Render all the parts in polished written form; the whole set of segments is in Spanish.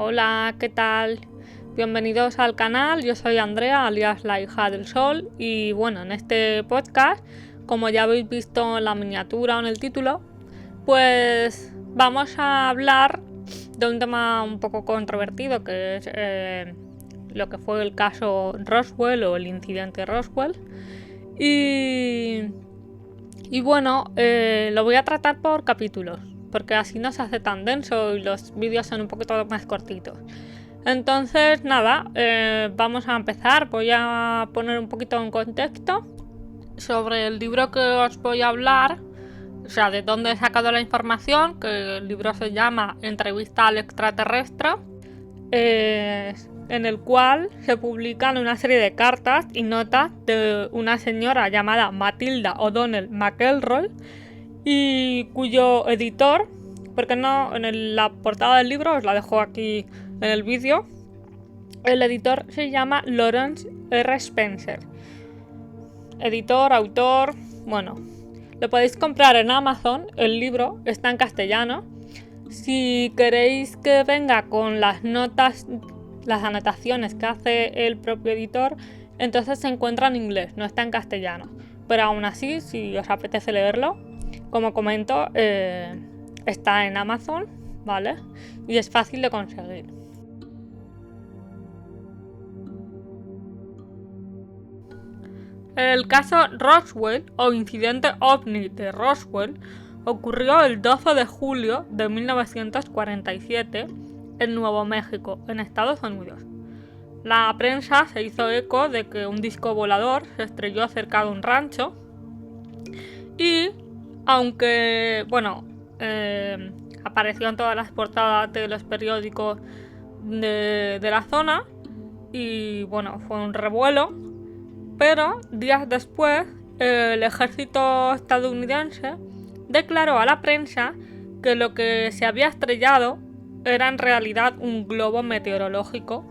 Hola, ¿qué tal? Bienvenidos al canal, yo soy Andrea, alias la hija del sol, y bueno, en este podcast, como ya habéis visto en la miniatura o en el título, pues vamos a hablar de un tema un poco controvertido, que es lo que fue el caso Roswell o el incidente Roswell. Y bueno, lo voy a tratar por capítulos, porque así no se hace tan denso y los vídeos son un poquito más cortitos. Entonces, nada, vamos a empezar. Voy a poner un poquito en contexto sobre el libro que os voy a hablar, o sea, de dónde he sacado la información, que el libro se llama Entrevista al extraterrestre, en el cual se publican una serie de cartas y notas de una señora llamada Matilda O'Donnell McElroy, y cuyo editor, porque no, en la portada del libro os la dejo aquí en el vídeo, el editor se llama Lawrence R. Spencer. Editor, autor, bueno, lo podéis comprar en Amazon, el libro está en castellano. Si queréis que venga con las notas, las anotaciones que hace el propio editor, entonces se encuentra en inglés, no está en castellano. Pero aún así, si os apetece leerlo, como comento, está en Amazon, ¿vale? Y es fácil de conseguir. El caso Roswell, o incidente ovni de Roswell, ocurrió el 12 de julio de 1947 en Nuevo México, en Estados Unidos. La prensa se hizo eco de que un disco volador se estrelló cerca de un rancho y, aunque, bueno, apareció en todas las portadas de los periódicos de la zona y, bueno, fue un revuelo, pero días después el ejército estadounidense declaró a la prensa que lo que se había estrellado era en realidad un globo meteorológico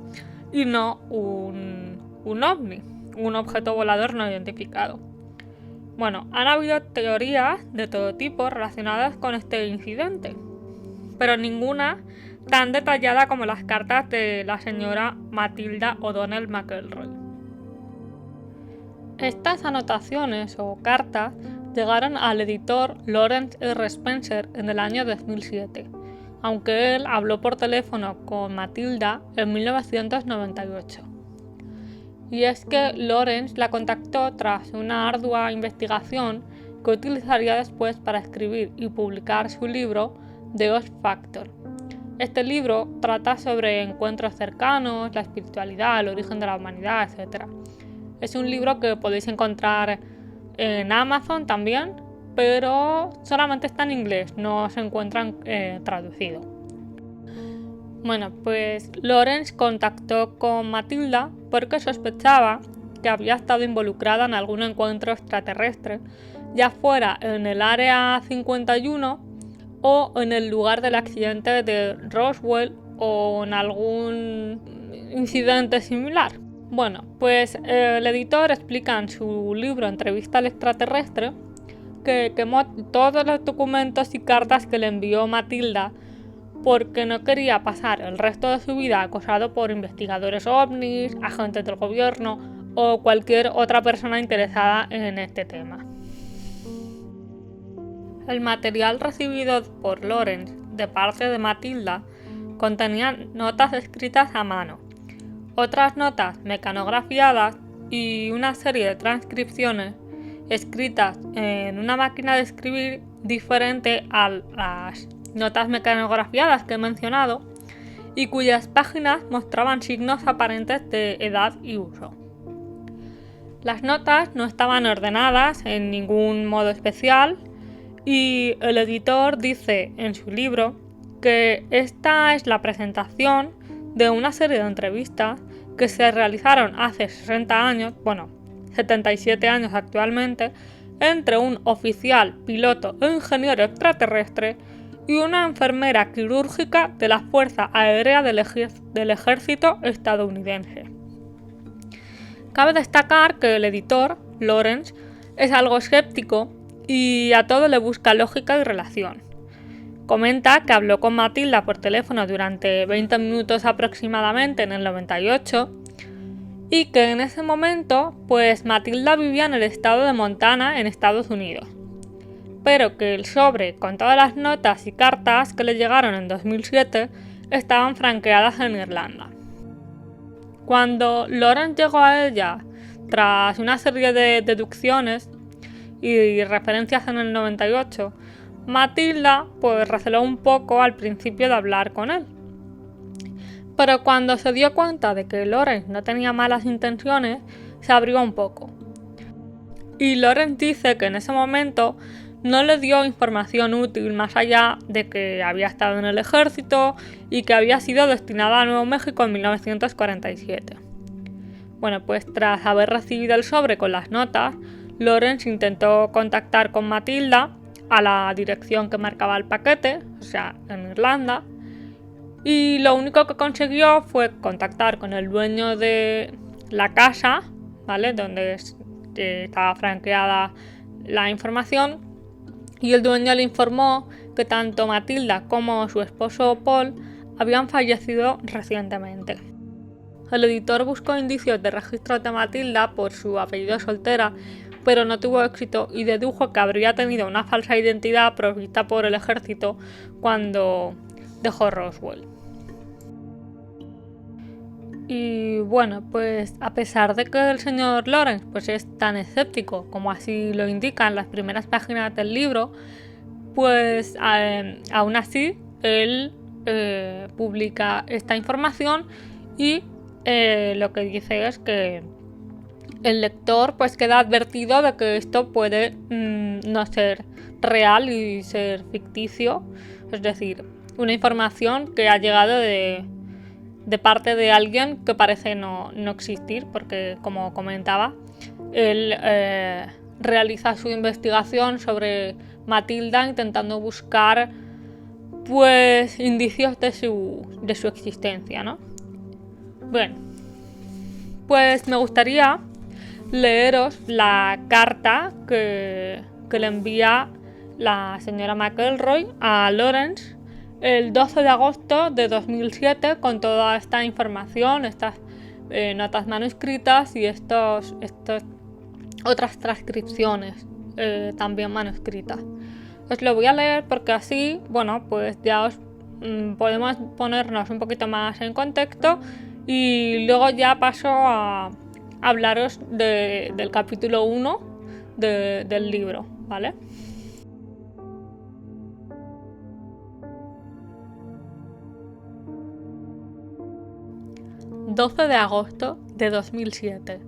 y no un ovni, un objeto volador no identificado. Bueno, han habido teorías de todo tipo relacionadas con este incidente, pero ninguna tan detallada como las cartas de la señora Matilda O'Donnell McElroy. Estas anotaciones o cartas llegaron al editor Lawrence R. Spencer en el año 2007, aunque él habló por teléfono con Matilda en 1998. Y es que Lawrence la contactó tras una ardua investigación que utilizaría después para escribir y publicar su libro The Oz Factor. Este libro trata sobre encuentros cercanos, la espiritualidad, el origen de la humanidad, etc. Es un libro que podéis encontrar en Amazon también, pero solamente está en inglés, no se encuentra traducido. Bueno, pues Lawrence contactó con Matilda porque sospechaba que había estado involucrada en algún encuentro extraterrestre, ya fuera en el Área 51 o en el lugar del accidente de Roswell o en algún incidente similar. Bueno, pues el editor explica en su libro Entrevista al extraterrestre que quemó todos los documentos y cartas que le envió Matilda porque no quería pasar el resto de su vida acosado por investigadores ovnis, agentes del gobierno o cualquier otra persona interesada en este tema. El material recibido por Lawrence de parte de Matilda contenía notas escritas a mano, otras notas mecanografiadas y una serie de transcripciones escritas en una máquina de escribir diferente a las notas mecanografiadas que he mencionado y cuyas páginas mostraban signos aparentes de edad y uso. Las notas no estaban ordenadas en ningún modo especial y el editor dice en su libro que esta es la presentación de una serie de entrevistas que se realizaron hace 60 años, 77 años actualmente, entre un oficial, piloto e ingeniero extraterrestre y una enfermera quirúrgica de la Fuerza Aérea del Ejército estadounidense. Cabe destacar que el editor, Lawrence, es algo escéptico y a todo le busca lógica y relación. Comenta que habló con Matilda por teléfono durante 20 minutos aproximadamente en el 98 y que en ese momento pues Matilda vivía en el estado de Montana en Estados Unidos, pero que el sobre con todas las notas y cartas que le llegaron en 2007 estaban franqueadas en Irlanda. Cuando Lawrence llegó a ella tras una serie de deducciones y referencias en el 98, Matilda pues receló un poco al principio de hablar con él. Pero cuando se dio cuenta de que Lawrence no tenía malas intenciones, se abrió un poco. Y Lawrence dice que en ese momento no le dio información útil más allá de que había estado en el ejército y que había sido destinada a Nuevo México en 1947. Bueno, pues tras haber recibido el sobre con las notas, Lawrence intentó contactar con Matilda a la dirección que marcaba el paquete, o sea, en Irlanda, y lo único que consiguió fue contactar con el dueño de la casa, ¿vale?, donde estaba franqueada la información, y el dueño le informó que tanto Matilda como su esposo Paul habían fallecido recientemente. El editor buscó indicios de registros de Matilda por su apellido soltera, pero no tuvo éxito y dedujo que habría tenido una falsa identidad provista por el ejército cuando dejó Roswell. Y bueno, pues a pesar de que el señor Lawrence pues es tan escéptico como así lo indican las primeras páginas del libro, pues aún así él publica esta información y lo que dice es que el lector pues queda advertido de que esto puede no ser real y ser ficticio, es decir, una información que ha llegado de parte de alguien que parece no existir, porque como comentaba, él realiza su investigación sobre Matilda intentando buscar pues indicios de su existencia, ¿no? Bueno, pues me gustaría leeros la carta que le envía la señora McElroy a Lawrence el 12 de agosto de 2007 con toda esta información, estas notas manuscritas y estas otras transcripciones también manuscritas. Os lo voy a leer porque así, bueno, pues ya podemos ponernos un poquito más en contexto y luego ya paso a hablaros del capítulo 1 del libro, ¿vale? «12 de agosto de 2007.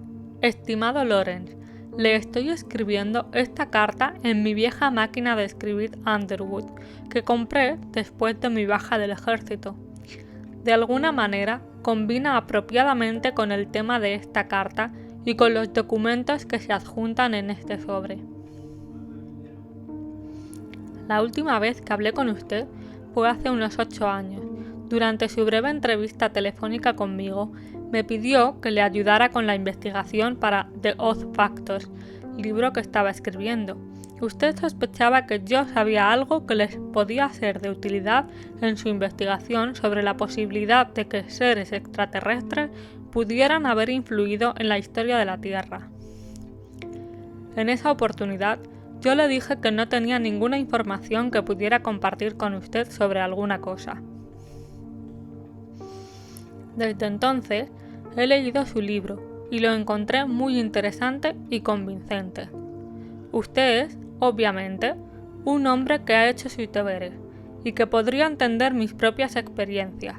Estimado Lawrence, le estoy escribiendo esta carta en mi vieja máquina de escribir Underwood, que compré después de mi baja del ejército. De alguna manera, combina apropiadamente con el tema de esta carta y con los documentos que se adjuntan en este sobre. La última vez que hablé con usted fue hace unos 8 años. Durante su breve entrevista telefónica conmigo, me pidió que le ayudara con la investigación para The Odd Factors, libro que estaba escribiendo. Usted sospechaba que yo sabía algo que les podía ser de utilidad en su investigación sobre la posibilidad de que seres extraterrestres pudieran haber influido en la historia de la Tierra. En esa oportunidad, yo le dije que no tenía ninguna información que pudiera compartir con usted sobre alguna cosa. Desde entonces, he leído su libro y lo encontré muy interesante y convincente. Usted es, obviamente, un hombre que ha hecho sus deberes y que podría entender mis propias experiencias.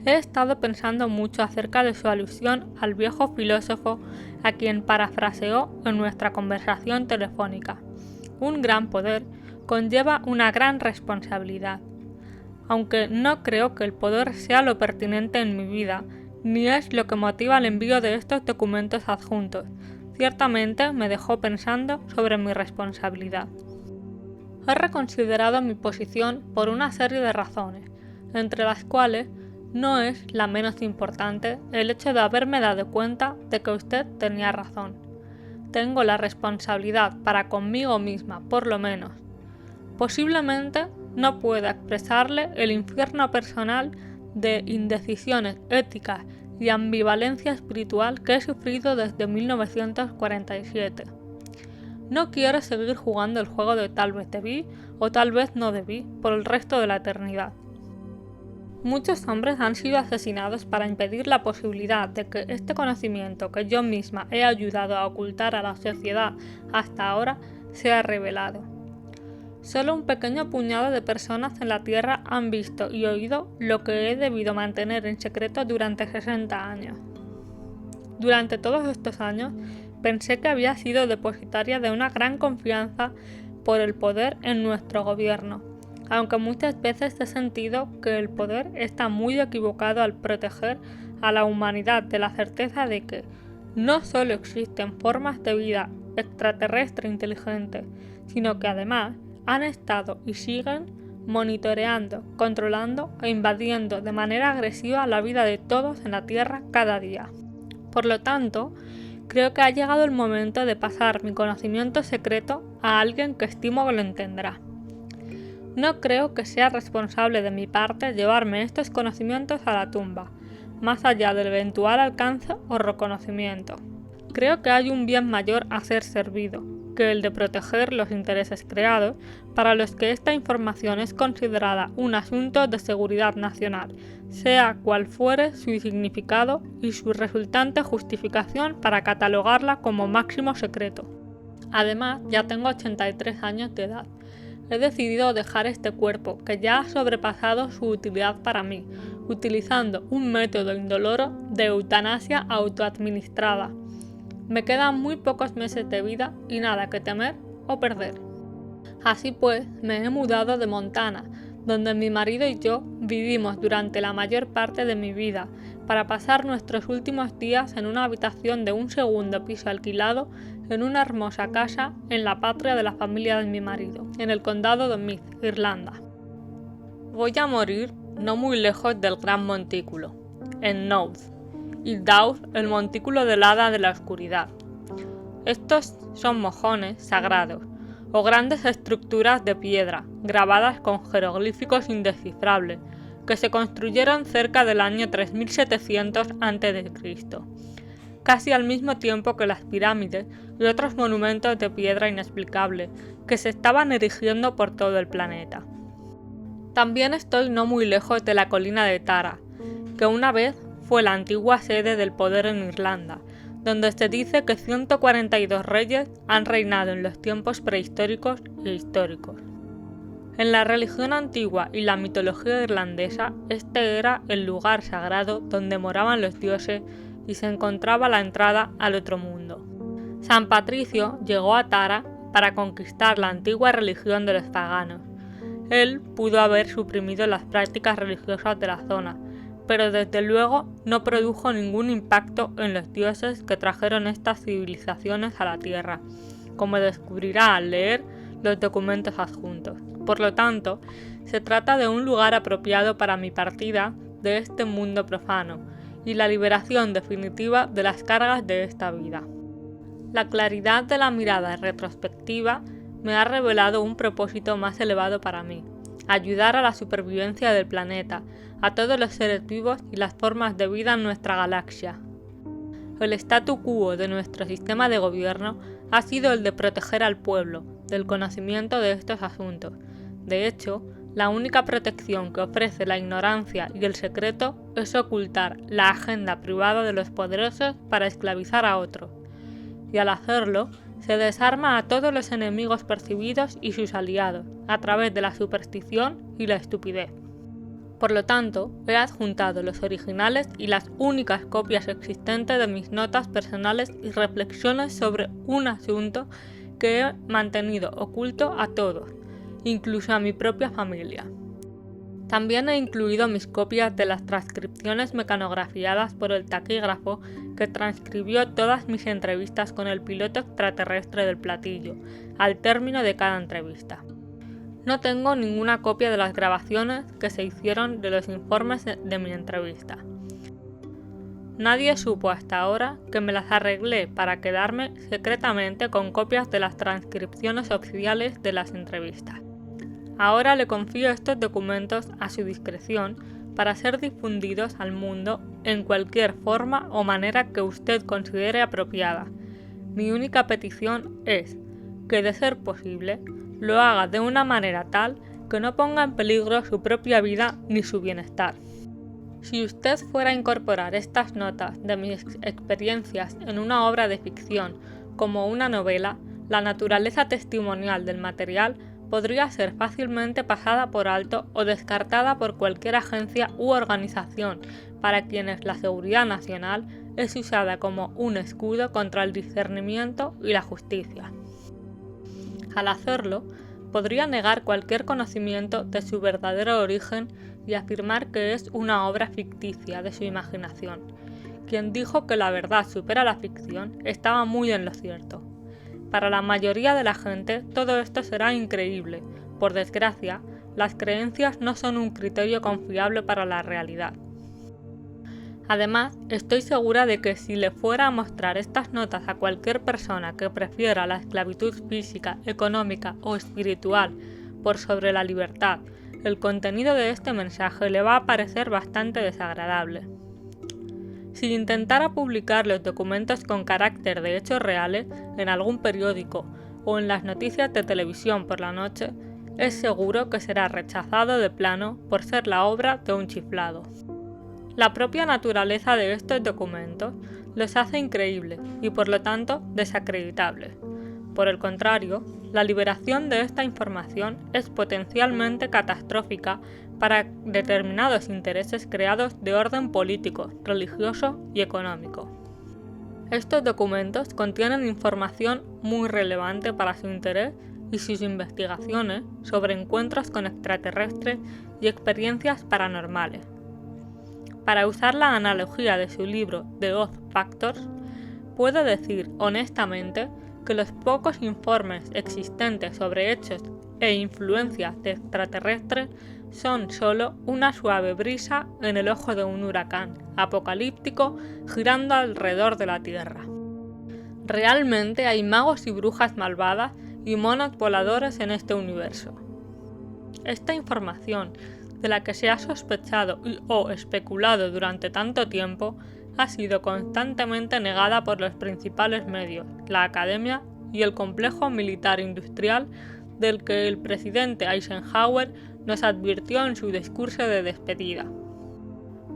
He estado pensando mucho acerca de su alusión al viejo filósofo a quien parafraseó en nuestra conversación telefónica. Un gran poder conlleva una gran responsabilidad. Aunque no creo que el poder sea lo pertinente en mi vida, ni es lo que motiva el envío de estos documentos adjuntos, ciertamente me dejó pensando sobre mi responsabilidad. He reconsiderado mi posición por una serie de razones, entre las cuales no es la menos importante el hecho de haberme dado cuenta de que usted tenía razón. Tengo la responsabilidad para conmigo misma, por lo menos. Posiblemente no puedo expresarle el infierno personal de indecisiones éticas y ambivalencia espiritual que he sufrido desde 1947. No quiero seguir jugando el juego de tal vez debí o tal vez no debí por el resto de la eternidad. Muchos hombres han sido asesinados para impedir la posibilidad de que este conocimiento que yo misma he ayudado a ocultar a la sociedad hasta ahora sea revelado. Solo un pequeño puñado de personas en la Tierra han visto y oído lo que he debido mantener en secreto durante 60 años. Durante todos estos años pensé que había sido depositaria de una gran confianza por el poder en nuestro gobierno, aunque muchas veces he sentido que el poder está muy equivocado al proteger a la humanidad de la certeza de que no solo existen formas de vida extraterrestre inteligente, sino que además han estado y siguen monitoreando, controlando e invadiendo de manera agresiva la vida de todos en la Tierra cada día. Por lo tanto, creo que ha llegado el momento de pasar mi conocimiento secreto a alguien que estimo que lo entenderá. No creo que sea responsable de mi parte llevarme estos conocimientos a la tumba, más allá del eventual alcance o reconocimiento. Creo que hay un bien mayor a ser servido que el de proteger los intereses creados, para los que esta información es considerada un asunto de seguridad nacional, sea cual fuere su significado y su resultante justificación para catalogarla como máximo secreto. Además, ya tengo 83 años de edad. He decidido dejar este cuerpo, que ya ha sobrepasado su utilidad para mí, utilizando un método indoloro de eutanasia autoadministrada. Me quedan muy pocos meses de vida y nada que temer o perder. Así pues, me he mudado de Montana, donde mi marido y yo vivimos durante la mayor parte de mi vida, para pasar nuestros últimos días en una habitación de un segundo piso alquilado en una hermosa casa en la patria de la familia de mi marido, en el condado de Meath, Irlanda. Voy a morir no muy lejos del Gran Montículo, en Knowth, y Dowth, el montículo del Hada de la Oscuridad. Estos son mojones sagrados, o grandes estructuras de piedra, grabadas con jeroglíficos indescifrables, que se construyeron cerca del año 3700 a.C., casi al mismo tiempo que las pirámides y otros monumentos de piedra inexplicable que se estaban erigiendo por todo el planeta. También estoy no muy lejos de la colina de Tara, que una vez fue la antigua sede del poder en Irlanda, donde se dice que 142 reyes han reinado en los tiempos prehistóricos e históricos. En la religión antigua y la mitología irlandesa, este era el lugar sagrado donde moraban los dioses y se encontraba la entrada al otro mundo. San Patricio llegó a Tara para conquistar la antigua religión de los paganos. Él pudo haber suprimido las prácticas religiosas de la zona, pero desde luego no produjo ningún impacto en los dioses que trajeron estas civilizaciones a la Tierra, como descubrirá al leer los documentos adjuntos. Por lo tanto, se trata de un lugar apropiado para mi partida de este mundo profano y la liberación definitiva de las cargas de esta vida. La claridad de la mirada retrospectiva me ha revelado un propósito más elevado para mí: ayudar a la supervivencia del planeta, a todos los seres vivos y las formas de vida en nuestra galaxia. El statu quo de nuestro sistema de gobierno ha sido el de proteger al pueblo del conocimiento de estos asuntos. De hecho, la única protección que ofrece la ignorancia y el secreto es ocultar la agenda privada de los poderosos para esclavizar a otros. Y al hacerlo, se desarma a todos los enemigos percibidos y sus aliados, a través de la superstición y la estupidez. Por lo tanto, he adjuntado los originales y las únicas copias existentes de mis notas personales y reflexiones sobre un asunto que he mantenido oculto a todos, incluso a mi propia familia. También he incluido mis copias de las transcripciones mecanografiadas por el taquígrafo que transcribió todas mis entrevistas con el piloto extraterrestre del platillo, al término de cada entrevista. No tengo ninguna copia de las grabaciones que se hicieron de los informes de mi entrevista. Nadie supo hasta ahora que me las arreglé para quedarme secretamente con copias de las transcripciones oficiales de las entrevistas. Ahora le confío estos documentos a su discreción para ser difundidos al mundo en cualquier forma o manera que usted considere apropiada. Mi única petición es que, de ser posible, lo haga de una manera tal que no ponga en peligro su propia vida ni su bienestar. Si usted fuera a incorporar estas notas de mis experiencias en una obra de ficción como una novela, la naturaleza testimonial del material podría ser fácilmente pasada por alto o descartada por cualquier agencia u organización para quienes la seguridad nacional es usada como un escudo contra el discernimiento y la justicia. Al hacerlo, podría negar cualquier conocimiento de su verdadero origen y afirmar que es una obra ficticia de su imaginación. Quien dijo que la verdad supera la ficción estaba muy en lo cierto. Para la mayoría de la gente todo esto será increíble. Por desgracia, las creencias no son un criterio confiable para la realidad. Además, estoy segura de que si le fuera a mostrar estas notas a cualquier persona que prefiera la esclavitud física, económica o espiritual por sobre la libertad, el contenido de este mensaje le va a parecer bastante desagradable. Si intentara publicar los documentos con carácter de hechos reales en algún periódico o en las noticias de televisión por la noche, es seguro que será rechazado de plano por ser la obra de un chiflado. La propia naturaleza de estos documentos los hace increíbles y por lo tanto desacreditables. Por el contrario, la liberación de esta información es potencialmente catastrófica para determinados intereses creados de orden político, religioso y económico. Estos documentos contienen información muy relevante para su interés y sus investigaciones sobre encuentros con extraterrestres y experiencias paranormales. Para usar la analogía de su libro The Oz Factors, puedo decir honestamente que los pocos informes existentes sobre hechos e influencias de extraterrestres son solo una suave brisa en el ojo de un huracán apocalíptico girando alrededor de la Tierra. Realmente hay magos y brujas malvadas y monos voladores en este universo. Esta información, de la que se ha sospechado o especulado durante tanto tiempo, ha sido constantemente negada por los principales medios, la academia y el complejo militar industrial del que el presidente Eisenhower nos advirtió en su discurso de despedida.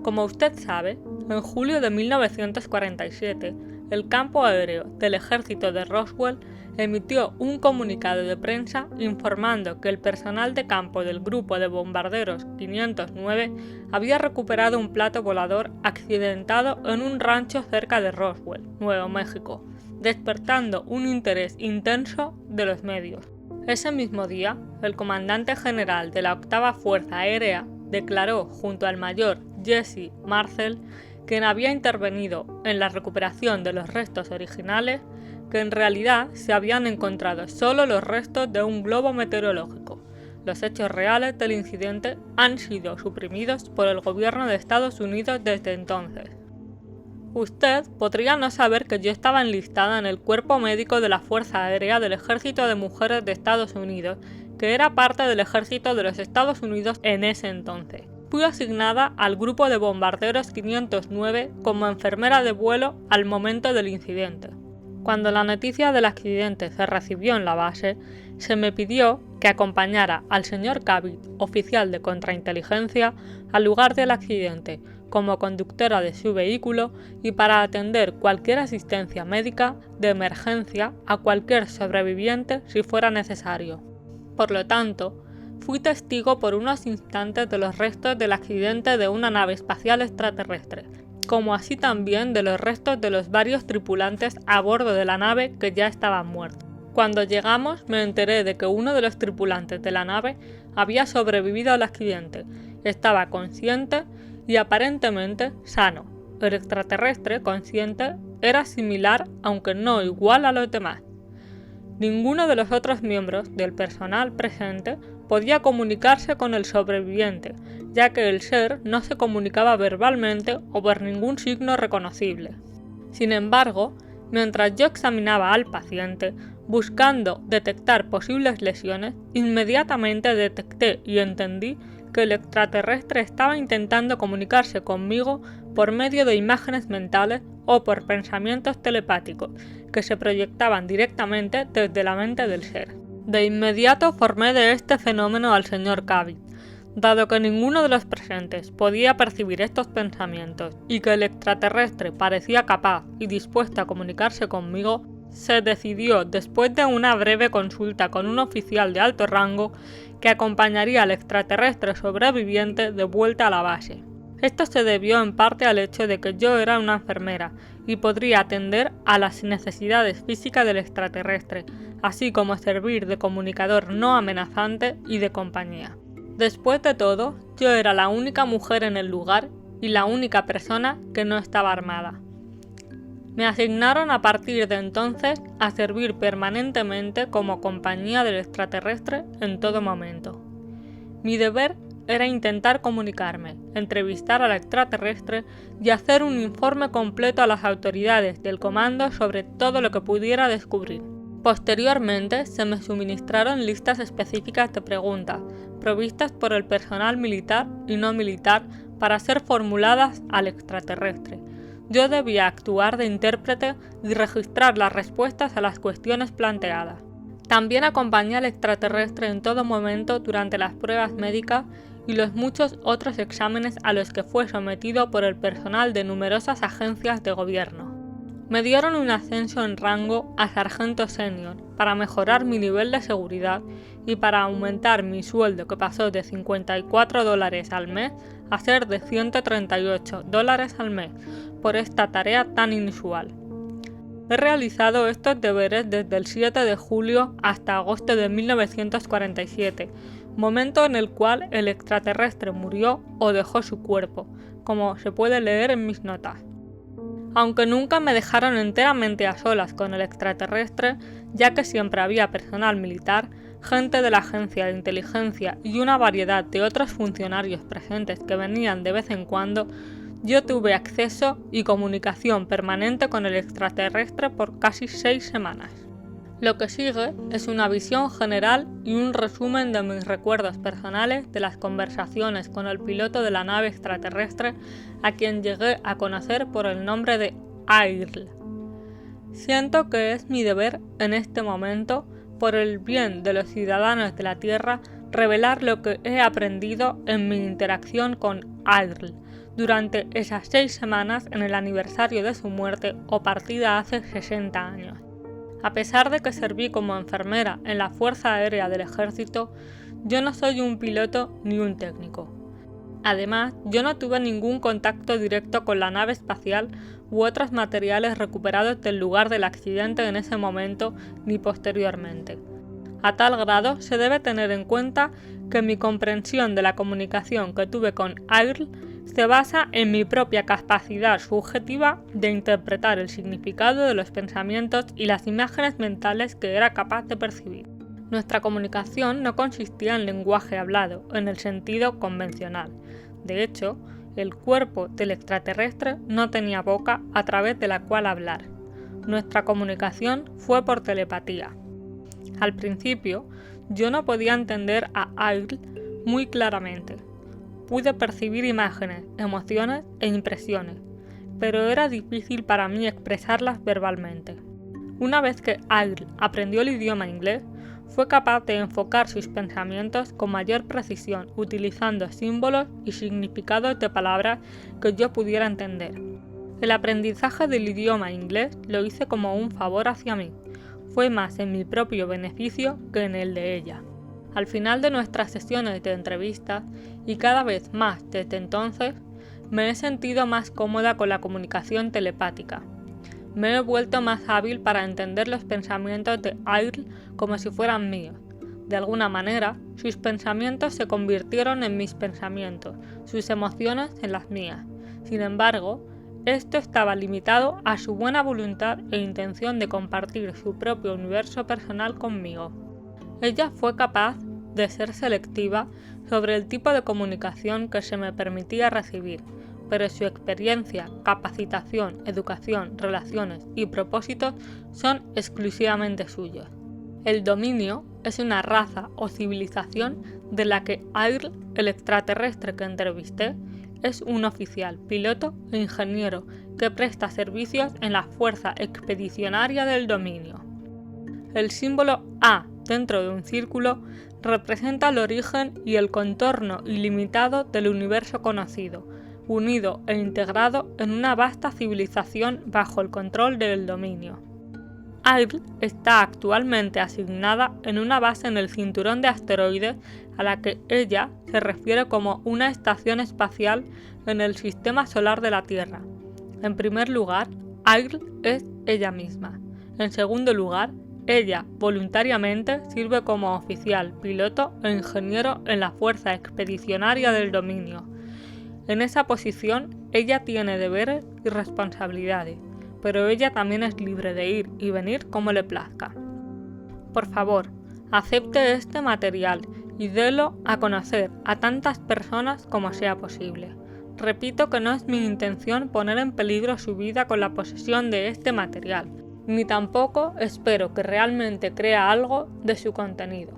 Como usted sabe, en julio de 1947, el campo aéreo del ejército de Roswell emitió un comunicado de prensa informando que el personal de campo del grupo de bombarderos 509 había recuperado un plato volador accidentado en un rancho cerca de Roswell, Nuevo México, despertando un interés intenso de los medios. Ese mismo día, el comandante general de la 8ª Fuerza Aérea declaró junto al mayor Jesse Marcel, quien había intervenido en la recuperación de los restos originales, que en realidad se habían encontrado solo los restos de un globo meteorológico. Los hechos reales del incidente han sido suprimidos por el gobierno de Estados Unidos desde entonces. Usted podría no saber que yo estaba enlistada en el cuerpo médico de la Fuerza Aérea del Ejército de Mujeres de Estados Unidos, que era parte del Ejército de los Estados Unidos en ese entonces. Fui asignada al grupo de bombarderos 509 como enfermera de vuelo al momento del incidente. Cuando la noticia del accidente se recibió en la base, se me pidió que acompañara al señor Cabot, oficial de contrainteligencia, al lugar del accidente como conductora de su vehículo y para atender cualquier asistencia médica de emergencia a cualquier sobreviviente si fuera necesario. Por lo tanto, fui testigo por unos instantes de los restos del accidente de una nave espacial extraterrestre, como así también de los restos de los varios tripulantes a bordo de la nave que ya estaban muertos. Cuando llegamos me enteré de que uno de los tripulantes de la nave había sobrevivido al accidente, estaba consciente y aparentemente sano. El extraterrestre consciente era similar, aunque no igual a los demás. Ninguno de los otros miembros del personal presente podía comunicarse con el sobreviviente, ya que el ser no se comunicaba verbalmente o por ningún signo reconocible. Sin embargo, Mientras yo examinaba al paciente, buscando detectar posibles lesiones, inmediatamente detecté y entendí que el extraterrestre estaba intentando comunicarse conmigo por medio de imágenes mentales o por pensamientos telepáticos que se proyectaban directamente desde la mente del ser. De inmediato formé de este fenómeno al señor Cabot. Dado que ninguno de los presentes podía percibir estos pensamientos y que el extraterrestre parecía capaz y dispuesto a comunicarse conmigo, se decidió, después de una breve consulta con un oficial de alto rango, que acompañaría al extraterrestre sobreviviente de vuelta a la base. Esto se debió en parte al hecho de que yo era una enfermera y podría atender a las necesidades físicas del extraterrestre, así como servir de comunicador no amenazante y de compañía. Después de todo, yo era la única mujer en el lugar y la única persona que no estaba armada. Me asignaron a partir de entonces a servir permanentemente como compañía del extraterrestre en todo momento. Mi deber era intentar comunicarme, entrevistar al extraterrestre y hacer un informe completo a las autoridades del comando sobre todo lo que pudiera descubrir. Posteriormente se me suministraron listas específicas de preguntas, provistas por el personal militar y no militar para ser formuladas al extraterrestre. Yo debía actuar de intérprete y registrar las respuestas a las cuestiones planteadas. También acompañé al extraterrestre en todo momento durante las pruebas médicas y los muchos otros exámenes a los que fue sometido por el personal de numerosas agencias de gobierno. Me dieron un ascenso en rango a sargento senior para mejorar mi nivel de seguridad y para aumentar mi sueldo, que pasó de $54 al mes a ser de $138 al mes por esta tarea tan inusual. He realizado estos deberes desde el 7 de julio hasta agosto de 1947, momento en el cual el extraterrestre murió o dejó su cuerpo, como se puede leer en mis notas. Aunque nunca me dejaron enteramente a solas con el extraterrestre, ya que siempre había personal militar, gente de la agencia de inteligencia y una variedad de otros funcionarios presentes que venían de vez en cuando, yo tuve acceso y comunicación permanente con el extraterrestre por casi 6 semanas. Lo que sigue es una visión general y un resumen de mis recuerdos personales de las conversaciones con el piloto de la nave extraterrestre, a quien llegué a conocer por el nombre de Earl. Siento que es mi deber en este momento, por el bien de los ciudadanos de la Tierra, revelar lo que he aprendido en mi interacción con Earl durante esas 6 semanas en el aniversario de su muerte o partida hace 60 años. A pesar de que serví como enfermera en la Fuerza Aérea del Ejército, yo no soy un piloto ni un técnico. Además, yo no tuve ningún contacto directo con la nave espacial u otros materiales recuperados del lugar del accidente en ese momento ni posteriormente. A tal grado se debe tener en cuenta que mi comprensión de la comunicación que tuve con Earl se basa en mi propia capacidad subjetiva de interpretar el significado de los pensamientos y las imágenes mentales que era capaz de percibir. Nuestra comunicación no consistía en lenguaje hablado, en el sentido convencional. De hecho, el cuerpo del extraterrestre no tenía boca a través de la cual hablar. Nuestra comunicación fue por telepatía. Al principio, yo no podía entender a Earl muy claramente. Pude percibir imágenes, emociones e impresiones, pero era difícil para mí expresarlas verbalmente. Una vez que Earl aprendió el idioma inglés, fue capaz de enfocar sus pensamientos con mayor precisión, utilizando símbolos y significados de palabras que yo pudiera entender. El aprendizaje del idioma inglés lo hice como un favor hacia mí. Fue más en mi propio beneficio que en el de ella. Al final de nuestras sesiones de entrevistas, y cada vez más desde entonces, me he sentido más cómoda con la comunicación telepática. Me he vuelto más hábil para entender los pensamientos de Earl como si fueran míos. De alguna manera, sus pensamientos se convirtieron en mis pensamientos, sus emociones en las mías. Sin embargo, esto estaba limitado a su buena voluntad e intención de compartir su propio universo personal conmigo. Ella fue capaz de ser selectiva sobre el tipo de comunicación que se me permitía recibir, pero su experiencia, capacitación, educación, relaciones y propósitos son exclusivamente suyos. El dominio es una raza o civilización de la que Earl, el extraterrestre que entrevisté, es un oficial, piloto e ingeniero que presta servicios en la Fuerza Expedicionaria del Dominio. El símbolo A dentro de un círculo representa el origen y el contorno ilimitado del universo conocido, unido e integrado en una vasta civilización bajo el control del dominio. Earl está actualmente asignada en una base en el cinturón de asteroides a la que ella se refiere como una estación espacial en el sistema solar de la Tierra. En primer lugar, Earl es ella misma. En segundo lugar, ella voluntariamente sirve como oficial, piloto e ingeniero en la Fuerza Expedicionaria del Dominio. En esa posición, ella tiene deberes y responsabilidades, pero ella también es libre de ir y venir como le plazca. Por favor, acepte este material y délo a conocer a tantas personas como sea posible. Repito que no es mi intención poner en peligro su vida con la posesión de este material, ni tampoco espero que realmente crea algo de su contenido.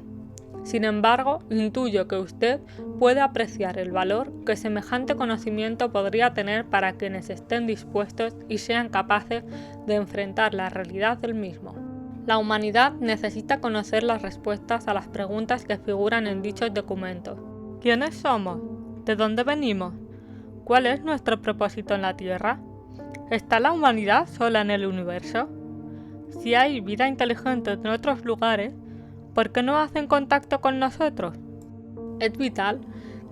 Sin embargo, intuyo que usted puede apreciar el valor que semejante conocimiento podría tener para quienes estén dispuestos y sean capaces de enfrentar la realidad del mismo. La humanidad necesita conocer las respuestas a las preguntas que figuran en dichos documentos. ¿Quiénes somos? ¿De dónde venimos? ¿Cuál es nuestro propósito en la Tierra? ¿Está la humanidad sola en el universo? Si hay vida inteligente en otros lugares, ¿por qué no hacen contacto con nosotros? Es vital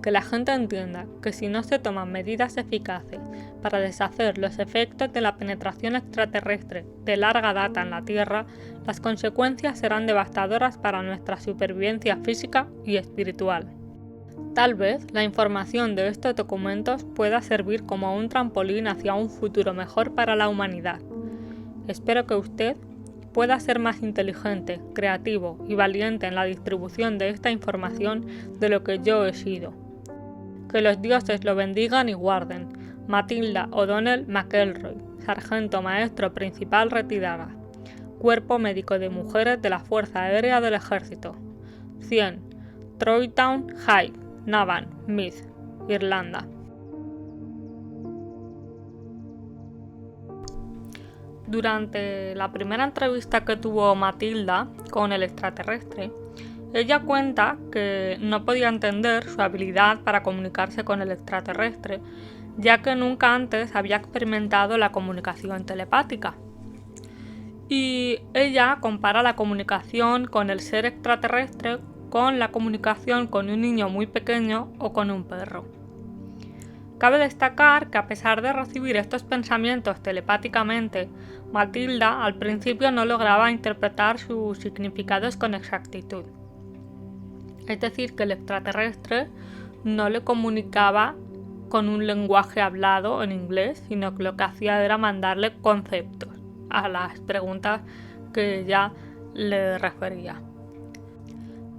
que la gente entienda que si no se toman medidas eficaces para deshacer los efectos de la penetración extraterrestre de larga data en la Tierra, las consecuencias serán devastadoras para nuestra supervivencia física y espiritual. Tal vez la información de estos documentos pueda servir como un trampolín hacia un futuro mejor para la humanidad. Espero que usted pueda ser más inteligente, creativo y valiente en la distribución de esta información de lo que yo he sido. Que los dioses lo bendigan y guarden. Matilda O'Donnell McElroy, Sargento Maestro Principal retirada. Cuerpo Médico de Mujeres de la Fuerza Aérea del Ejército. 100. Troytown High, Navan, Meath, Irlanda. Durante la primera entrevista que tuvo Matilda con el extraterrestre, ella cuenta que no podía entender su habilidad para comunicarse con el extraterrestre, ya que nunca antes había experimentado la comunicación telepática. Y ella compara la comunicación con el ser extraterrestre con la comunicación con un niño muy pequeño o con un perro. Cabe destacar que a pesar de recibir estos pensamientos telepáticamente, Matilda al principio no lograba interpretar sus significados con exactitud. Es decir, que el extraterrestre no le comunicaba con un lenguaje hablado en inglés, sino que lo que hacía era mandarle conceptos a las preguntas que ella le refería.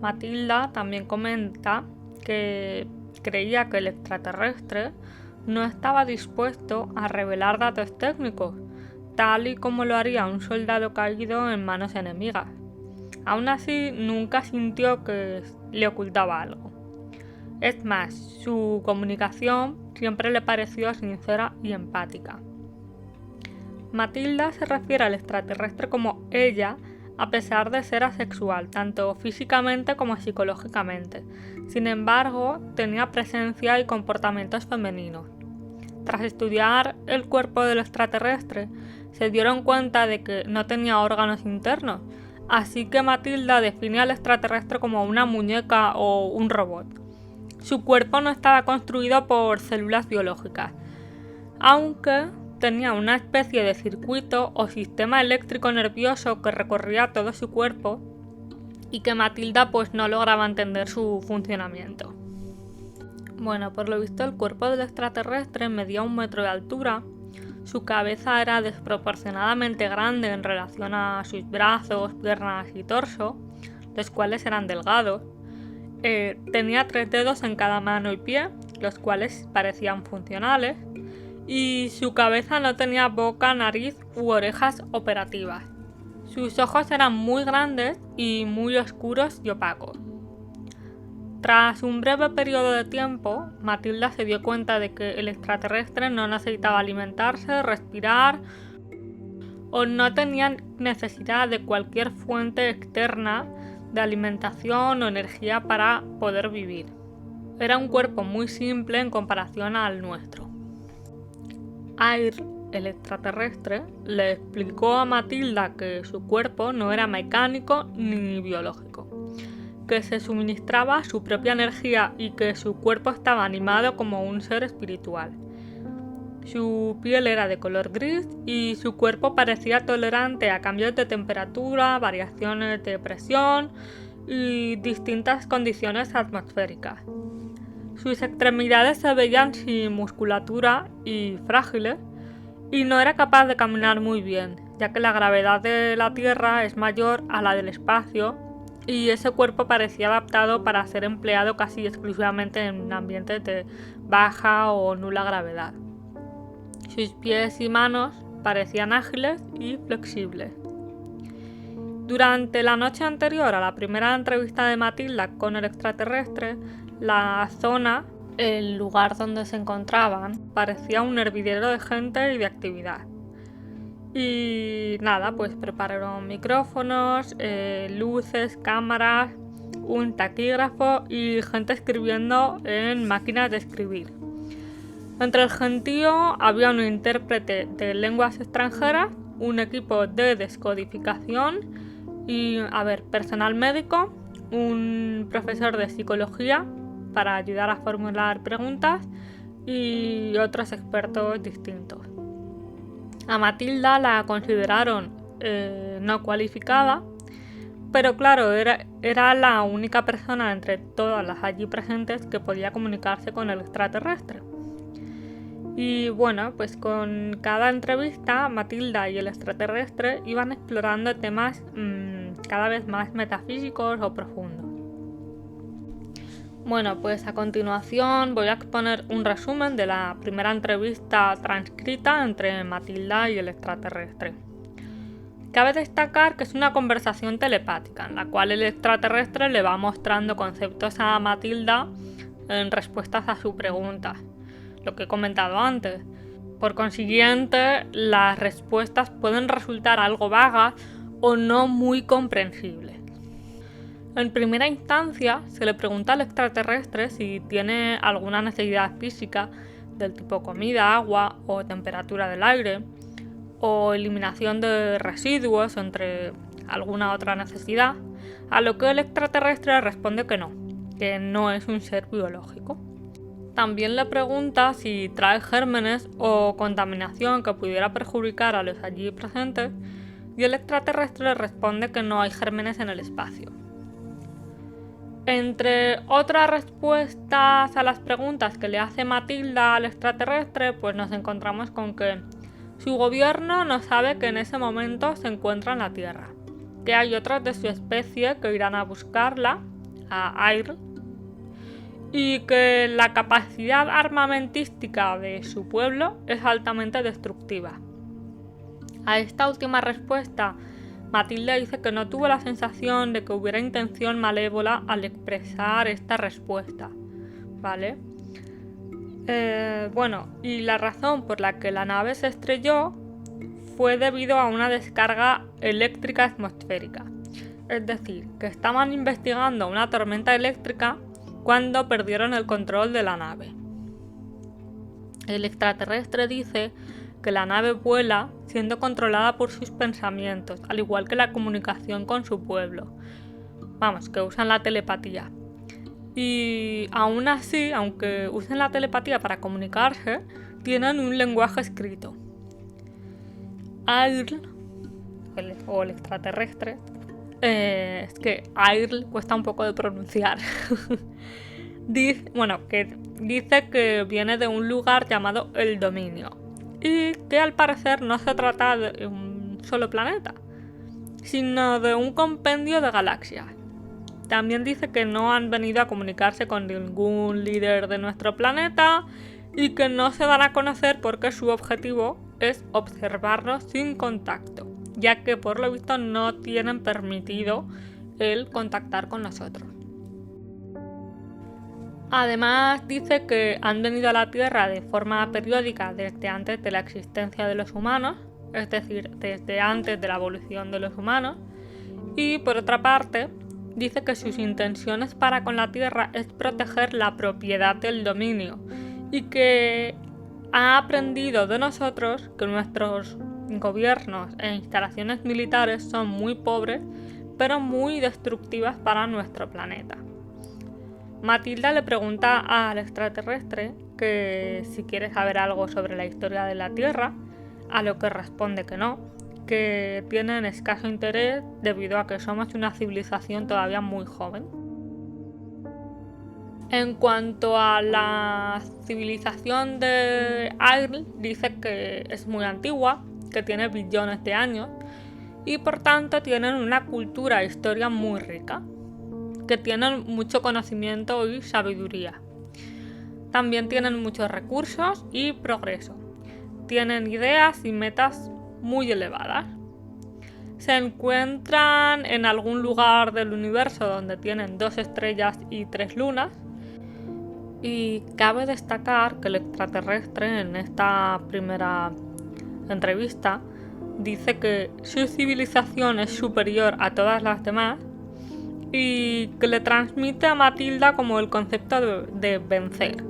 Matilda también comenta que creía que el extraterrestre no estaba dispuesto a revelar datos técnicos, tal y como lo haría un soldado caído en manos enemigas. Aún así, nunca sintió que le ocultaba algo. Es más, su comunicación siempre le pareció sincera y empática. Matilda se refiere al extraterrestre como ella, a pesar de ser asexual, tanto físicamente como psicológicamente. Sin embargo, tenía presencia y comportamientos femeninos. Tras estudiar el cuerpo del extraterrestre, se dieron cuenta de que no tenía órganos internos, así que Matilda define al extraterrestre como una muñeca o un robot. Su cuerpo no estaba construido por células biológicas, aunque tenía una especie de circuito o sistema eléctrico nervioso que recorría todo su cuerpo y que Matilda no lograba entender su funcionamiento. Bueno, por lo visto el cuerpo del extraterrestre medía 1 metro de altura, su cabeza era desproporcionadamente grande en relación a sus brazos, piernas y torso, los cuales eran delgados. Tenía 3 dedos en cada mano y pie, los cuales parecían funcionales. y su cabeza no tenía boca, nariz u orejas operativas. Sus ojos eran muy grandes y muy oscuros y opacos. Tras un breve periodo de tiempo, Matilda se dio cuenta de que el extraterrestre no necesitaba alimentarse, respirar o no tenía necesidad de cualquier fuente externa de alimentación o energía para poder vivir. Era un cuerpo muy simple en comparación al nuestro. Air, el extraterrestre, le explicó a Matilda que su cuerpo no era mecánico ni biológico, que se suministraba su propia energía y que su cuerpo estaba animado como un ser espiritual. Su piel era de color gris y su cuerpo parecía tolerante a cambios de temperatura, variaciones de presión y distintas condiciones atmosféricas. Sus extremidades se veían sin musculatura y frágiles, y no era capaz de caminar muy bien, ya que la gravedad de la Tierra es mayor a la del espacio y ese cuerpo parecía adaptado para ser empleado casi exclusivamente en ambientes de baja o nula gravedad. Sus pies y manos parecían ágiles y flexibles. Durante la noche anterior a la primera entrevista de Matilda con el extraterrestre, la zona, el lugar donde se encontraban, parecía un hervidero de gente y de actividad. Y nada, pues prepararon micrófonos, luces, cámaras, un taquígrafo y gente escribiendo en máquinas de escribir. Entre el gentío había un intérprete de lenguas extranjeras, un equipo de descodificación y, personal médico, un profesor de psicología para ayudar a formular preguntas y otros expertos distintos. A Matilda la consideraron no cualificada, pero claro, era la única persona entre todas las allí presentes que podía comunicarse con el extraterrestre. Y bueno, pues con cada entrevista, Matilda y el extraterrestre iban explorando temas cada vez más metafísicos o profundos. Bueno, pues a continuación voy a exponer un resumen de la primera entrevista transcrita entre Matilda y el extraterrestre. Cabe destacar que es una conversación telepática, en la cual el extraterrestre le va mostrando conceptos a Matilda en respuestas a sus preguntas, lo que he comentado antes. Por consiguiente, las respuestas pueden resultar algo vagas o no muy comprensibles. En primera instancia, se le pregunta al extraterrestre si tiene alguna necesidad física del tipo comida, agua o temperatura del aire, o eliminación de residuos, entre alguna otra necesidad, a lo que el extraterrestre responde que no es un ser biológico. También le pregunta si trae gérmenes o contaminación que pudiera perjudicar a los allí presentes, y el extraterrestre responde que no hay gérmenes en el espacio. Entre otras respuestas a las preguntas que le hace Matilda al extraterrestre, pues nos encontramos con que su gobierno no sabe que en ese momento se encuentra en la Tierra, que hay otros de su especie que irán a buscarla, a Air, y que la capacidad armamentística de su pueblo es altamente destructiva. A esta última respuesta, Matilda dice que no tuvo la sensación de que hubiera intención malévola al expresar esta respuesta, ¿vale? Y la razón por la que la nave se estrelló fue debido a una descarga eléctrica atmosférica. Es decir, que estaban investigando una tormenta eléctrica cuando perdieron el control de la nave. El extraterrestre dice que la nave vuela siendo controlada por sus pensamientos, al igual que la comunicación con su pueblo. Vamos, que usan la telepatía. Y aún así, aunque usen la telepatía para comunicarse, tienen un lenguaje escrito. Air, o el extraterrestre, es que Air cuesta un poco de pronunciar. Dice que viene de un lugar llamado El Dominio y que al parecer no se trata de un solo planeta, sino de un compendio de galaxias. También dice que no han venido a comunicarse con ningún líder de nuestro planeta y que no se dan a conocer porque su objetivo es observarnos sin contacto, ya que por lo visto no tienen permitido el contactar con nosotros. Además dice que han venido a la Tierra de forma periódica desde antes de la existencia de los humanos, es decir, desde antes de la evolución de los humanos, y por otra parte dice que sus intenciones para con la Tierra es proteger la propiedad del dominio y que ha aprendido de nosotros que nuestros gobiernos e instalaciones militares son muy pobres pero muy destructivas para nuestro planeta. Matilda le pregunta al extraterrestre que si quiere saber algo sobre la historia de la Tierra, a lo que responde que no, que tienen escaso interés debido a que somos una civilización todavía muy joven. En cuanto a la civilización de Aigle, dice que es muy antigua, que tiene billones de años y por tanto tienen una cultura e historia muy rica, que tienen mucho conocimiento y sabiduría. También tienen muchos recursos y progreso. Tienen ideas y metas muy elevadas. Se encuentran en algún lugar del universo donde tienen 2 estrellas y 3 lunas. Y cabe destacar que el extraterrestre en esta primera entrevista dice que su civilización es superior a todas las demás y que le transmite a Matilda como el concepto de vencer.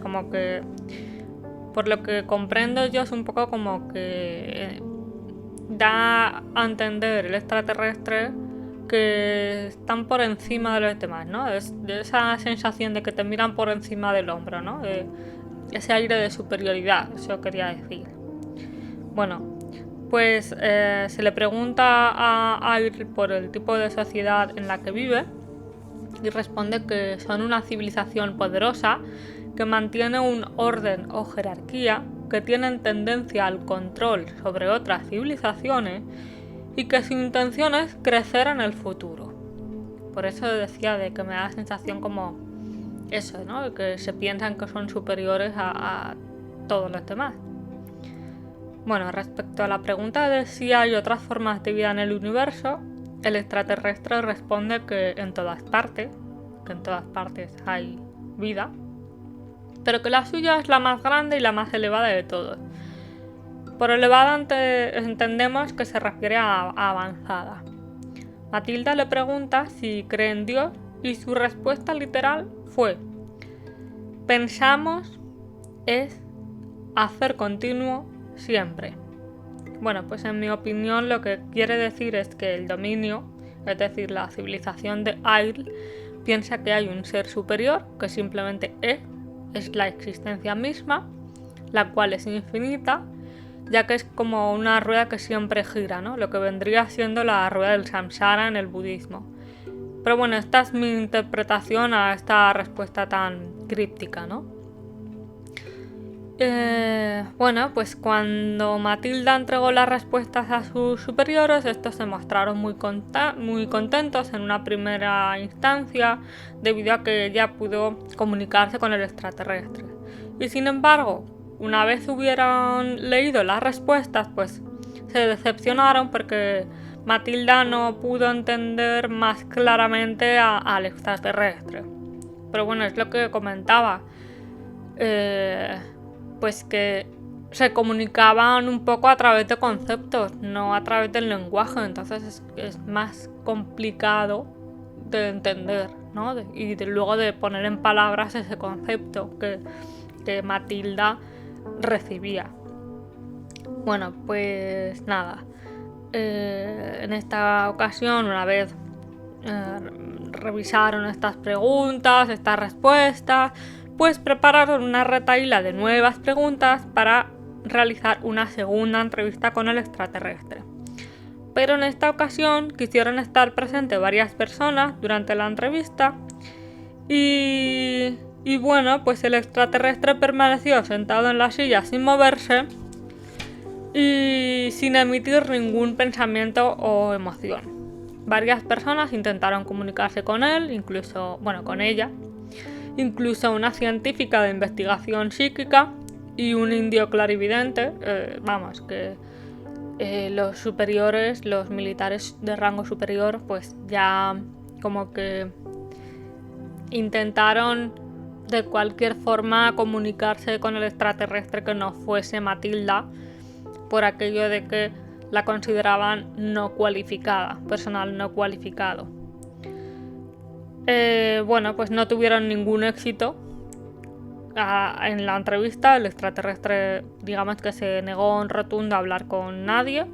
Como que, por lo que comprendo yo, es un poco como que da a entender el extraterrestre que están por encima de los demás, ¿no? Es de esa sensación de que te miran por encima del hombro, ¿no? De ese aire de superioridad, eso quería decir. Bueno, pues se le pregunta a Aigle por el tipo de sociedad en la que vive y responde que son una civilización poderosa que mantiene un orden o jerarquía, que tienen tendencia al control sobre otras civilizaciones y que su intención es crecer en el futuro. Por eso decía de que me da la sensación como eso, ¿no? De que se piensan que son superiores a todos los demás. Bueno, respecto a la pregunta de si hay otras formas de vida en el universo, el extraterrestre responde que en todas partes hay vida, pero que la suya es la más grande y la más elevada de todos. Por elevada entendemos que se refiere a avanzada. Matilda le pregunta si cree en Dios y su respuesta literal fue: pensamos es hacer continuo siempre. Bueno, pues en mi opinión lo que quiere decir es que el dominio, es decir, la civilización de Aigle, piensa que hay un ser superior que simplemente es la existencia misma, la cual es infinita, ya que es como una rueda que siempre gira, ¿no? Lo que vendría siendo la rueda del samsara en el budismo. Pero bueno, esta es mi interpretación a esta respuesta tan críptica, ¿no? Bueno, pues cuando Matilda entregó las respuestas a sus superiores, estos se mostraron muy contentos en una primera instancia, debido a que ella pudo comunicarse con el extraterrestre. Y sin embargo, una vez hubieron leído las respuestas, pues se decepcionaron porque Matilda no pudo entender más claramente al extraterrestre. Pero bueno, es lo que comentaba. Pues que se comunicaban un poco a través de conceptos, no a través del lenguaje, entonces es más complicado de entender, ¿no? Y luego de poner en palabras ese concepto que Matilda recibía. Bueno, pues nada, en esta ocasión, una vez revisaron estas preguntas, estas respuestas, pues prepararon una retahíla de nuevas preguntas para realizar una segunda entrevista con el extraterrestre. Pero en esta ocasión quisieron estar presentes varias personas durante la entrevista y bueno, pues el extraterrestre permaneció sentado en la silla sin moverse y sin emitir ningún pensamiento o emoción. Varias personas intentaron comunicarse con él, incluso, bueno, con ella, incluso una científica de investigación psíquica y un indio clarividente. Que los superiores, los militares de rango superior, pues ya como que intentaron de cualquier forma comunicarse con el extraterrestre que no fuese Matilda, por aquello de que la consideraban no cualificada, personal no cualificado. Pues no tuvieron ningún éxito en la entrevista. El extraterrestre, digamos que se negó en rotundo a hablar con nadie.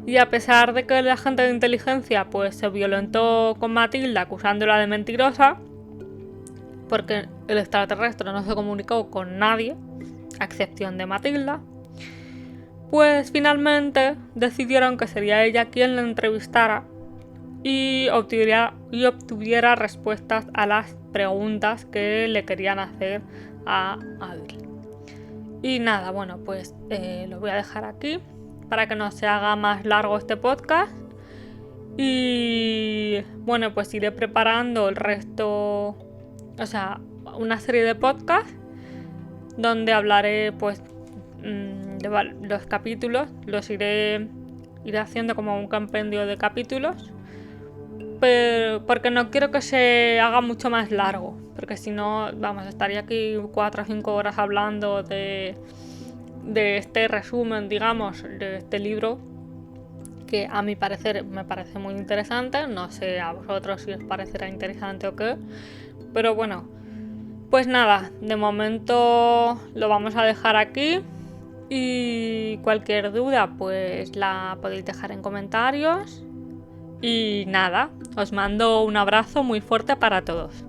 Y a pesar de que el agente de inteligencia pues se violentó con Matilda acusándola de mentirosa, porque el extraterrestre no se comunicó con nadie, a excepción de Matilda, pues finalmente decidieron que sería ella quien la entrevistara y obtuviera respuestas a las preguntas que le querían hacer a Avril. Y nada, pues lo voy a dejar aquí para que no se haga más largo este podcast. Y pues iré preparando el resto, una serie de podcasts donde hablaré pues de los capítulos. Los iré haciendo como un compendio de capítulos, pero porque no quiero que se haga mucho más largo, porque si no, estaría aquí 4 o 5 horas hablando de este resumen, digamos, de este libro, que a mi parecer me parece muy interesante. No sé a vosotros si os parecerá interesante o qué, pero pues nada, de momento lo vamos a dejar aquí y cualquier duda pues la podéis dejar en comentarios. Y nada, os mando un abrazo muy fuerte para todos.